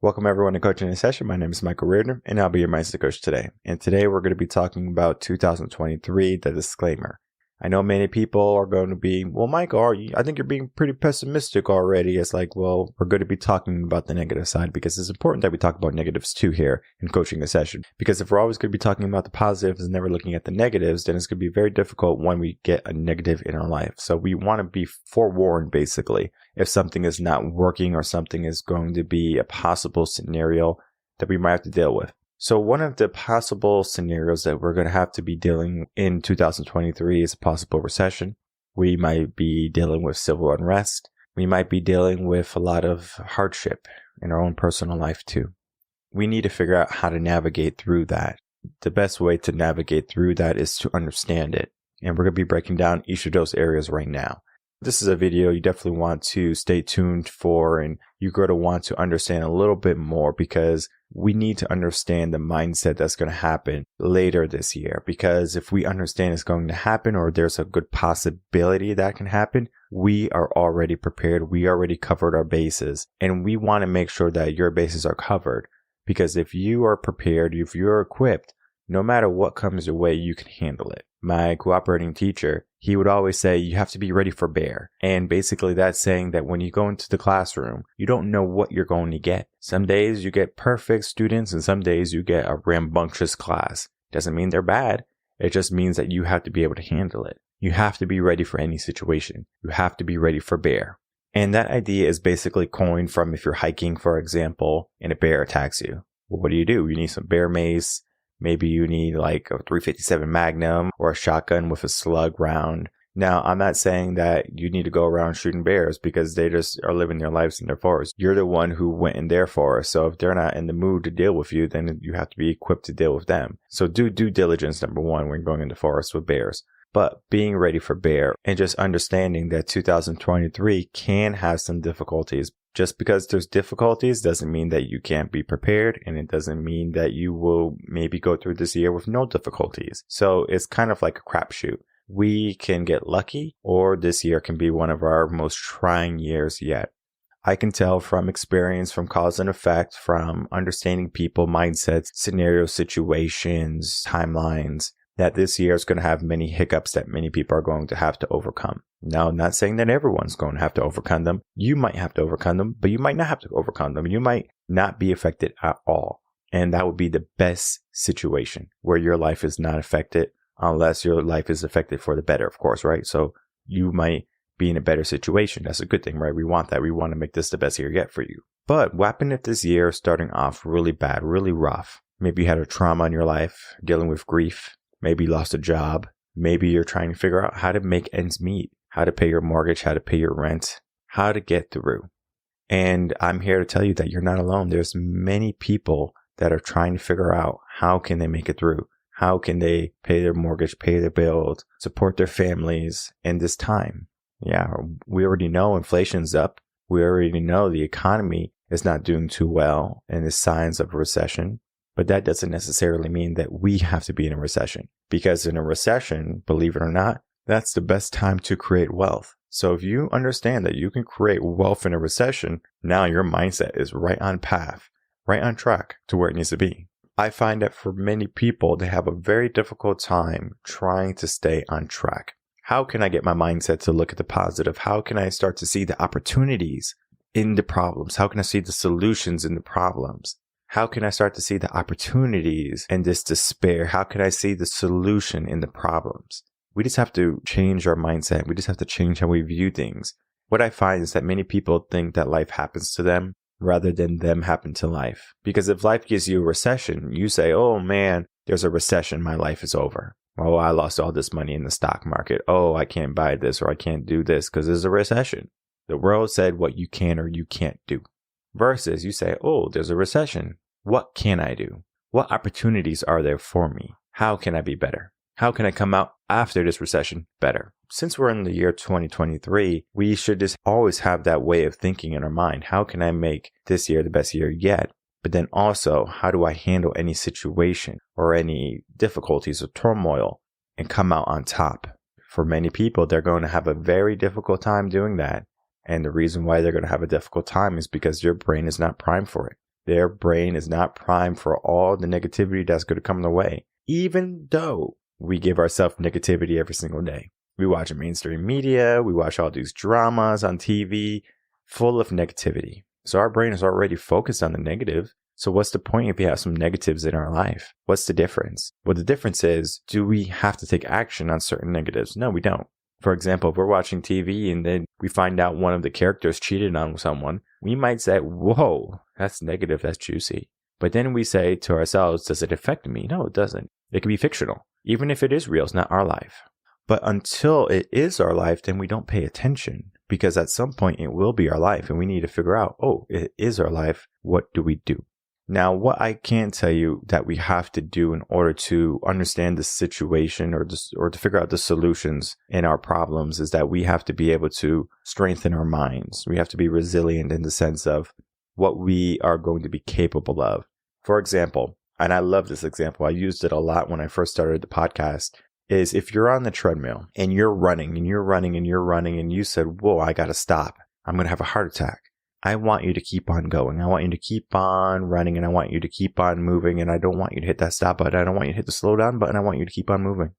Welcome everyone to Coaching in Session. My name is Michael Rearden, and I'll be your mindset coach today. And today we're going to be talking about 2023, the disclaimer. I know many people are going to be, well, Michael, I think you're being pretty pessimistic already. It's like, well, we're going to be talking about the negative side because it's important that we talk about negatives too here in Coaching a Session. Because if we're always going to be talking about the positives and never looking at the negatives, then it's going to be very difficult when we get a negative in our life. So we want to be forewarned, basically, if something is not working or something is going to be a possible scenario that we might have to deal with. So one of the possible scenarios that we're going to have to be dealing in 2023 is a possible recession. We might be dealing with civil unrest. We might be dealing with a lot of hardship in our own personal life too. We need to figure out how to navigate through that. The best way to navigate through that is to understand it. And we're going to be breaking down each of those areas right now. This is a video you definitely want to stay tuned for, and you're going to want to understand a little bit more because we need to understand the mindset that's going to happen later this year. Because if we understand it's going to happen or there's a good possibility that can happen, we are already prepared. We already covered our bases, and we want to make sure that your bases are covered. Because if you are prepared, if you're equipped, no matter what comes your way, you can handle it. My cooperating teacher, he would always say, you have to be ready for bear. And basically that's saying that when you go into the classroom, you don't know what you're going to get. Some days you get perfect students and some days you get a rambunctious class. Doesn't mean they're bad. It just means that you have to be able to handle it. You have to be ready for any situation. You have to be ready for bear. And that idea is basically coined from if you're hiking, for example, and a bear attacks you. Well, what do? You need some bear mace. Maybe you need like a .357 Magnum or a shotgun with a slug round. Now, I'm not saying that you need to go around shooting bears because they just are living their lives in their forest. You're the one who went in their forest. So if they're not in the mood to deal with you, then you have to be equipped to deal with them. So do due diligence, number one, when going into forest with bears. But being ready for bear and just understanding that 2023 can have some difficulties. Just because there's difficulties doesn't mean that you can't be prepared, and it doesn't mean that you will maybe go through this year with no difficulties. So it's kind of like a crapshoot. We can get lucky, or this year can be one of our most trying years yet. I can tell from experience, from cause and effect, from understanding people, mindsets, scenarios, situations, timelines, that this year is going to have many hiccups that many people are going to have to overcome. Now, I'm not saying that everyone's going to have to overcome them. You might have to overcome them, but you might not have to overcome them. You might not be affected at all. And that would be the best situation where your life is not affected, unless your life is affected for the better, of course, right? So you might be in a better situation. That's a good thing, right? We want that. We want to make this the best year yet for you. But what happened if this year is starting off really bad, really rough? Maybe you had a trauma in your life, dealing with grief. Maybe you lost a job. Maybe you're trying to figure out how to make ends meet, how to pay your mortgage, how to pay your rent, how to get through. And I'm here to tell you that you're not alone. There's many people that are trying to figure out how can they make it through? How can they pay their mortgage, pay their bills, support their families in this time? Yeah, we already know inflation's up. We already know the economy is not doing too well and there's signs of a recession. But that doesn't necessarily mean that we have to be in a recession, because in a recession, believe it or not, that's the best time to create wealth. So if you understand that you can create wealth in a recession, now your mindset is right on path, right on track to where it needs to be. I find that for many people, they have a very difficult time trying to stay on track. How can I get my mindset to look at the positive? How can I start to see the opportunities in the problems? How can I see the solutions in the problems? How can I start to see the opportunities in this despair? How can I see the solution in the problems? We just have to change our mindset. We just have to change how we view things. What I find is that many people think that life happens to them rather than them happen to life. Because if life gives you a recession, you say, oh man, there's a recession. My life is over. Oh, I lost all this money in the stock market. Oh, I can't buy this or I can't do this because there's a recession. The world said what you can or you can't do. Versus you say, oh, there's a recession. What can I do? What opportunities are there for me? How can I be better? How can I come out after this recession better? Since we're in the year 2023, we should just always have that way of thinking in our mind. How can I make this year the best year yet? But then also, how do I handle any situation or any difficulties or turmoil and come out on top? For many people, they're going to have a very difficult time doing that. And the reason why they're going to have a difficult time is because your brain is not primed for it. their brain is not primed for all the negativity that's going to come their way, even though we give ourselves negativity every single day. We watch mainstream media, we watch all these dramas on TV full of negativity. So our brain is already focused on the negative. So what's the point if we have some negatives in our life? What's the difference? Well, the difference is, do we have to take action on certain negatives? No, we don't. For example, if we're watching TV and then we find out one of the characters cheated on someone, we might say, whoa, that's negative, that's juicy. But then we say to ourselves, does it affect me? No, it doesn't. It can be fictional. Even if it is real, it's not our life. But until it is our life, then we don't pay attention, because at some point it will be our life and we need to figure out, oh, it is our life. What do we do? Now, what I can tell you that we have to do in order to understand the situation or to figure out the solutions in our problems is that we have to be able to strengthen our minds. We have to be resilient in the sense of what we are going to be capable of. For example, and I love this example, I used it a lot when I first started the podcast, is if you're on the treadmill and you're running and you're running and you're running and you said, whoa, I got to stop. I'm going to have a heart attack. I want you to keep on going. I want you to keep on running and I want you to keep on moving. And I don't want you to hit that stop button. I don't want you to hit the slow down button. I want you to keep on moving.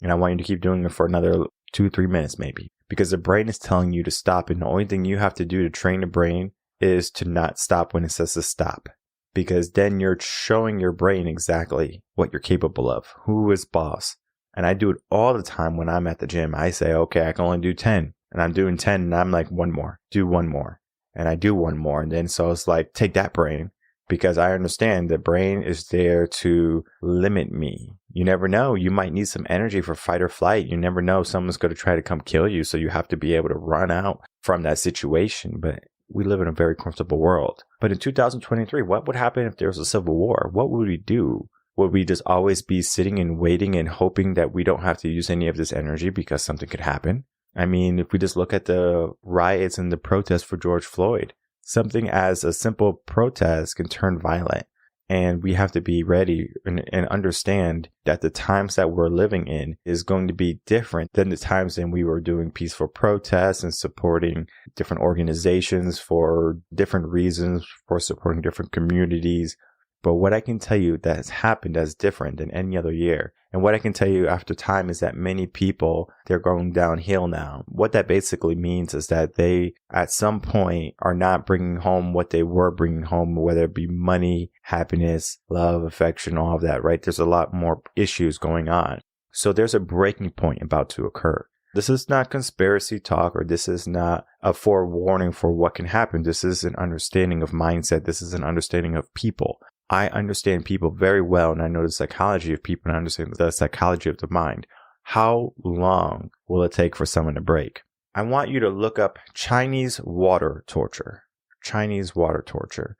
And I want you to keep doing it for another 2-3 minutes maybe, because the brain is telling you to stop. And the only thing you have to do to train the brain is to not stop when it says to stop, because then you're showing your brain exactly what you're capable of. Who is boss? And I do it all the time when I'm at the gym. I say, okay, I can only do 10 and I'm doing 10 and I'm like, one more, do one more. And I do one more. And then so it's like, take that brain, because I understand the brain is there to limit me. You never know. You might need some energy for fight or flight. You never know. Someone's going to try to come kill you. So you have to be able to run out from that situation. But we live in a very comfortable world. But in 2023, what would happen if there was a civil war? What would we do? Would we just always be sitting and waiting and hoping that we don't have to use any of this energy because something could happen? I mean, if we just look at the riots and the protests for George Floyd, something as a simple protest can turn violent. And we have to be ready and understand that the times that we're living in is going to be different than the times when we were doing peaceful protests and supporting different organizations for different reasons, for supporting different communities. But what I can tell you that has happened that's different than any other year, and what I can tell you after time, is that many people, they're going downhill now. What that basically means is that they, at some point, are not bringing home what they were bringing home, whether it be money, happiness, love, affection, all of that, right? There's a lot more issues going on. So there's a breaking point about to occur. This is not conspiracy talk, or this is not a forewarning for what can happen. This is an understanding of mindset. This is an understanding of people. I understand people very well, and I know the psychology of people, and I understand the psychology of the mind. How long will it take for someone to break? I want you to look up Chinese water torture. Chinese water torture.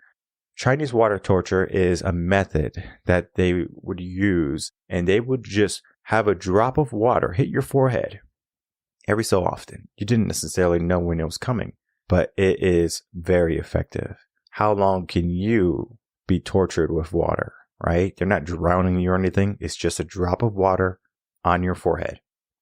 Chinese water torture is a method that they would use, and they would just have a drop of water hit your forehead every so often. You didn't necessarily know when it was coming, but it is very effective. How long can you be tortured with water, right? They're not drowning you or anything. It's just a drop of water on your forehead.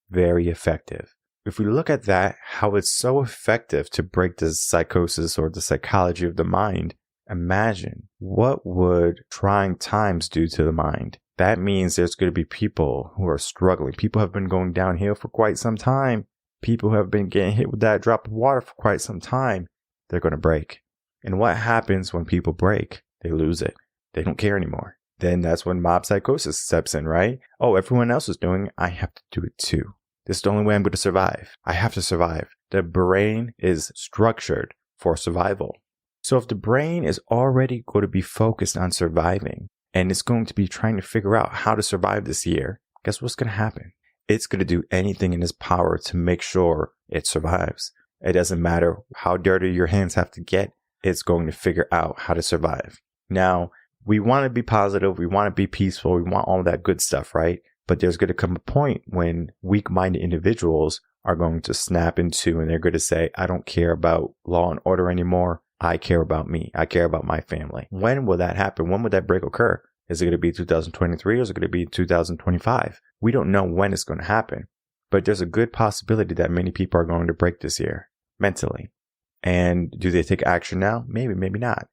Very effective. If we look at that, how it's so effective to break the psychosis or the psychology of the mind, imagine what would trying times do to the mind. That means there's going to be people who are struggling. People have been going downhill for quite some time. People who have been getting hit with that drop of water for quite some time. They're going to break. And what happens when people break? They lose it. They don't care anymore. Then that's when mob psychosis steps in, right? Oh, everyone else is doing it. I have to do it too. This is the only way I'm going to survive. I have to survive. The brain is structured for survival. So if the brain is already going to be focused on surviving, and it's going to be trying to figure out how to survive this year, guess what's going to happen? It's going to do anything in its power to make sure it survives. It doesn't matter how dirty your hands have to get. It's going to figure out how to survive. Now, we want to be positive. We want to be peaceful. We want all that good stuff, right? But there's going to come a point when weak-minded individuals are going to snap into, and they're going to say, I don't care about law and order anymore. I care about me. I care about my family. When will that happen? When will that break occur? Is it going to be 2023 or is it going to be 2025? We don't know when it's going to happen, but there's a good possibility that many people are going to break this year mentally. And do they take action now? Maybe, maybe not.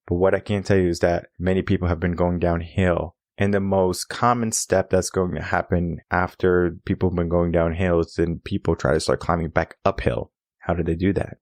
But what I can tell you is that many people have been going downhill. And the most common step that's going to happen after people have been going downhill is then people try to start climbing back uphill. How do they do that?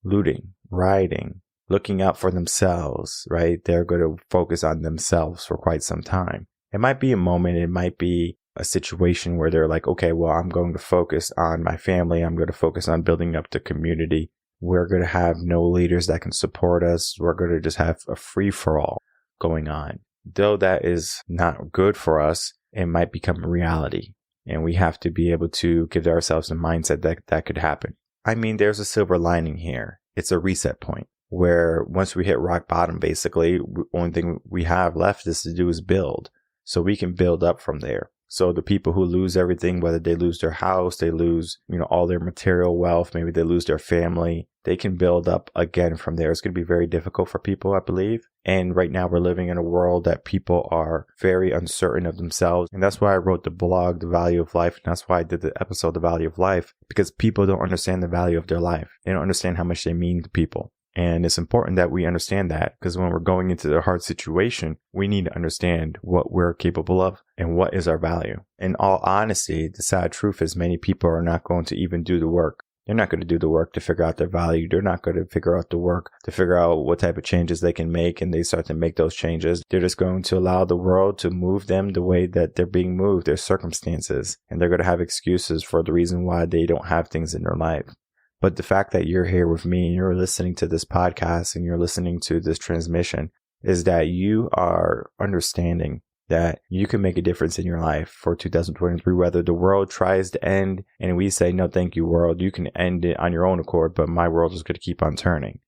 Looting, rioting, looking out for themselves, right? They're going to focus on themselves for quite some time. It might be a moment. It might be a situation where they're like, okay, well, I'm going to focus on my family. I'm going to focus on building up the community. We're going to have no leaders that can support us. We're going to just have a free-for-all going on. Though that is not good for us, it might become a reality. And we have to be able to give ourselves a mindset that that could happen. I mean, there's a silver lining here. It's a reset point where once we hit rock bottom, basically, the only thing we have left is to do is build. So we can build up from there. So the people who lose everything, whether they lose their house, they lose, all their material wealth, maybe they lose their family, they can build up again from there. It's going to be very difficult for people, I believe. And right now we're living in a world that people are very uncertain of themselves. And that's why I wrote the blog, The Value of Life. And that's why I did the episode, The Value of Life, because people don't understand the value of their life. They don't understand how much they mean to people. And it's important that we understand that, because when we're going into a hard situation, we need to understand what we're capable of and what is our value. In all honesty, the sad truth is many people are not going to even do the work. They're not going to do the work to figure out their value. They're not going to figure out the work to figure out what type of changes they can make, and they start to make those changes. They're just going to allow the world to move them the way that they're being moved, their circumstances, and they're going to have excuses for the reason why they don't have things in their life. But the fact that you're here with me and you're listening to this podcast and you're listening to this transmission is that you are understanding that you can make a difference in your life for 2023, whether the world tries to end and we say, no, thank you, world. You can end it on your own accord, but my world is going to keep on turning.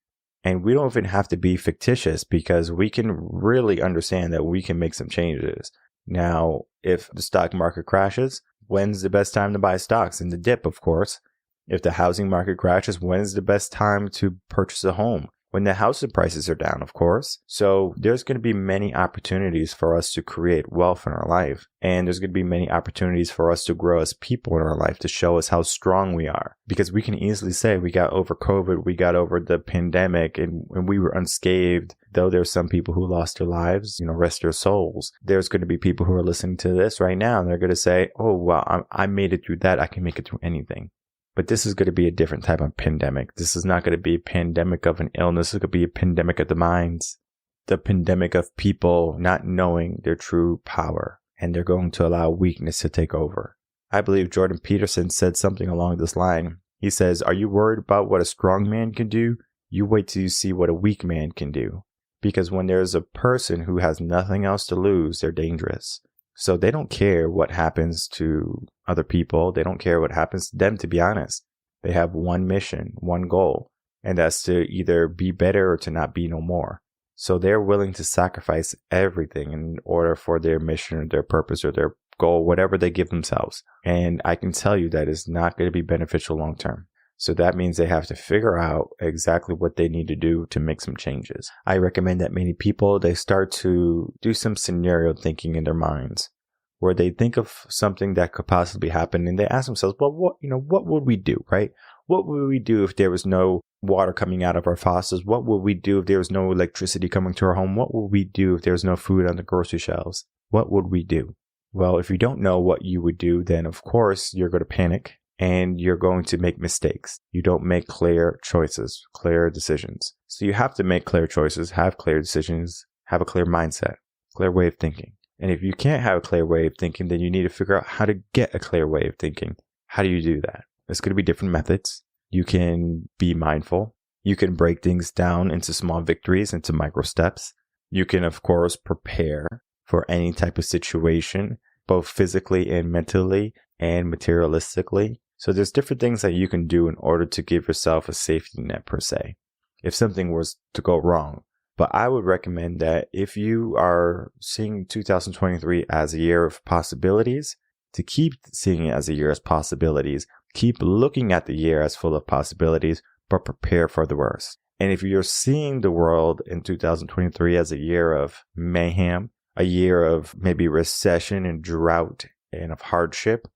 And we don't even have to be fictitious, because we can really understand that we can make some changes. Now, if the stock market crashes, when's the best time to buy stocks? In the dip, of course. If the housing market crashes, when is the best time to purchase a home? When the housing prices are down, of course. So there's going to be many opportunities for us to create wealth in our life. And there's going to be many opportunities for us to grow as people in our life, to show us how strong we are. Because we can easily say we got over COVID, we got over the pandemic, and we were unscathed. Though there's some people who lost their lives, rest their souls. There's going to be people who are listening to this right now, and they're going to say, oh, wow, I made it through that. I can make it through anything. But this is going to be a different type of pandemic. This is not going to be a pandemic of an illness. It's going to be a pandemic of the minds. The pandemic of people not knowing their true power. And they're going to allow weakness to take over. I believe Jordan Peterson said something along this line. He says, are you worried about what a strong man can do? You wait till you see what a weak man can do. Because when there's a person who has nothing else to lose, they're dangerous. So they don't care what happens to other people. They don't care what happens to them, to be honest. They have one mission, one goal, and that's to either be better or to not be no more. So they're willing to sacrifice everything in order for their mission or their purpose or their goal, whatever they give themselves. And I can tell you that is not going to be beneficial long term. So that means they have to figure out exactly what they need to do to make some changes. I recommend that many people, they start to do some scenario thinking in their minds, where they think of something that could possibly happen and they ask themselves, well, what would we do, right? What would we do if there was no water coming out of our faucets? What would we do if there was no electricity coming to our home? What would we do if there was no food on the grocery shelves? What would we do? Well, if you don't know what you would do, then of course you're going to panic. And you're going to make mistakes. You don't make clear choices, clear decisions. So you have to make clear choices, have clear decisions, have a clear mindset, clear way of thinking. And if you can't have a clear way of thinking, then you need to figure out how to get a clear way of thinking. How do you do that? There's going to be different methods. You can be mindful. You can break things down into small victories, into micro steps. You can, of course, prepare for any type of situation, both physically and mentally and materialistically. So there's different things that you can do in order to give yourself a safety net per se, if something was to go wrong. But I would recommend that if you are seeing 2023 as a year of possibilities, to keep seeing it as a year of possibilities, keep looking at the year as full of possibilities, but prepare for the worst. And if you're seeing the world in 2023 as a year of mayhem, a year of maybe recession and drought and of hardship,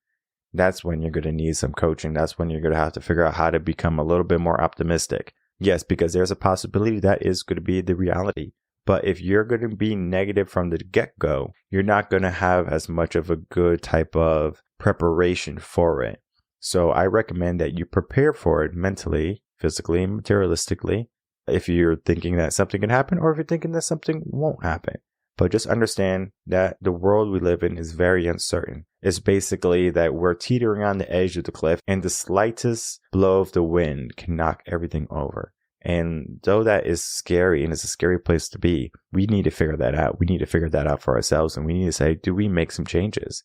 that's when you're going to need some coaching. That's when you're going to have to figure out how to become a little bit more optimistic. Yes, because there's a possibility that is going to be the reality. But if you're going to be negative from the get-go, you're not going to have as much of a good type of preparation for it. So I recommend that you prepare for it mentally, physically, and materialistically, if you're thinking that something can happen or if you're thinking that something won't happen. But just understand that the world we live in is very uncertain. It's basically that we're teetering on the edge of the cliff and the slightest blow of the wind can knock everything over. And though that is scary and it's a scary place to be, we need to figure that out. We need to figure that out for ourselves. And we need to say, do we make some changes?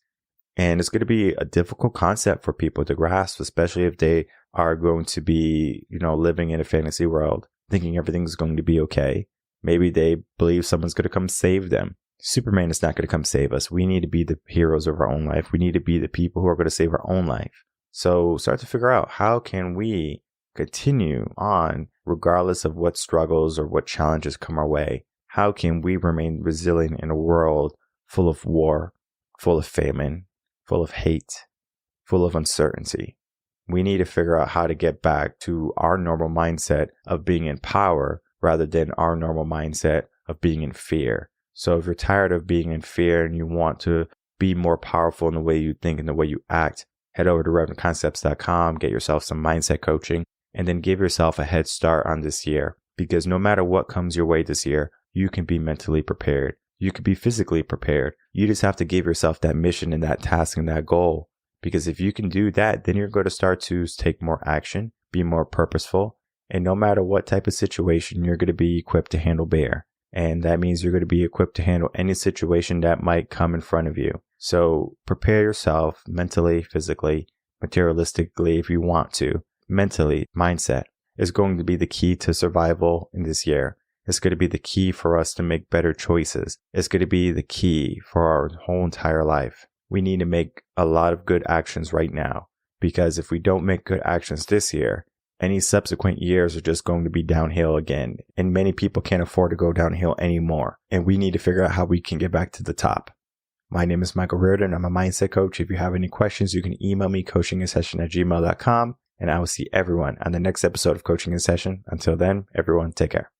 And it's going to be a difficult concept for people to grasp, especially if they are going to be, living in a fantasy world, thinking everything's going to be okay. Maybe they believe someone's going to come save them. Superman is not going to come save us. We need to be the heroes of our own life. We need to be the people who are going to save our own life. So start to figure out, how can we continue on regardless of what struggles or what challenges come our way? How can we remain resilient in a world full of war, full of famine, full of hate, full of uncertainty? We need to figure out how to get back to our normal mindset of being in power rather than our normal mindset of being in fear. So if you're tired of being in fear and you want to be more powerful in the way you think and the way you act, head over to RevenConcepts.com, get yourself some mindset coaching, and then give yourself a head start on this year. Because no matter what comes your way this year, you can be mentally prepared. You can be physically prepared. You just have to give yourself that mission and that task and that goal. Because if you can do that, then you're going to start to take more action, be more purposeful. And no matter what type of situation, you're going to be equipped to handle bear. And that means you're going to be equipped to handle any situation that might come in front of you. So prepare yourself mentally, physically, materialistically if you want to. Mentally, mindset is going to be the key to survival in this year. It's going to be the key for us to make better choices. It's going to be the key for our whole entire life. We need to make a lot of good actions right now. Because if we don't make good actions this year, any subsequent years are just going to be downhill again. And many people can't afford to go downhill anymore. And we need to figure out how we can get back to the top. My name is Michael Rearden. I'm a mindset coach. If you have any questions, you can email me, coachinginsession@gmail.com. And I will see everyone on the next episode of Coaching in Session. Until then, everyone, take care.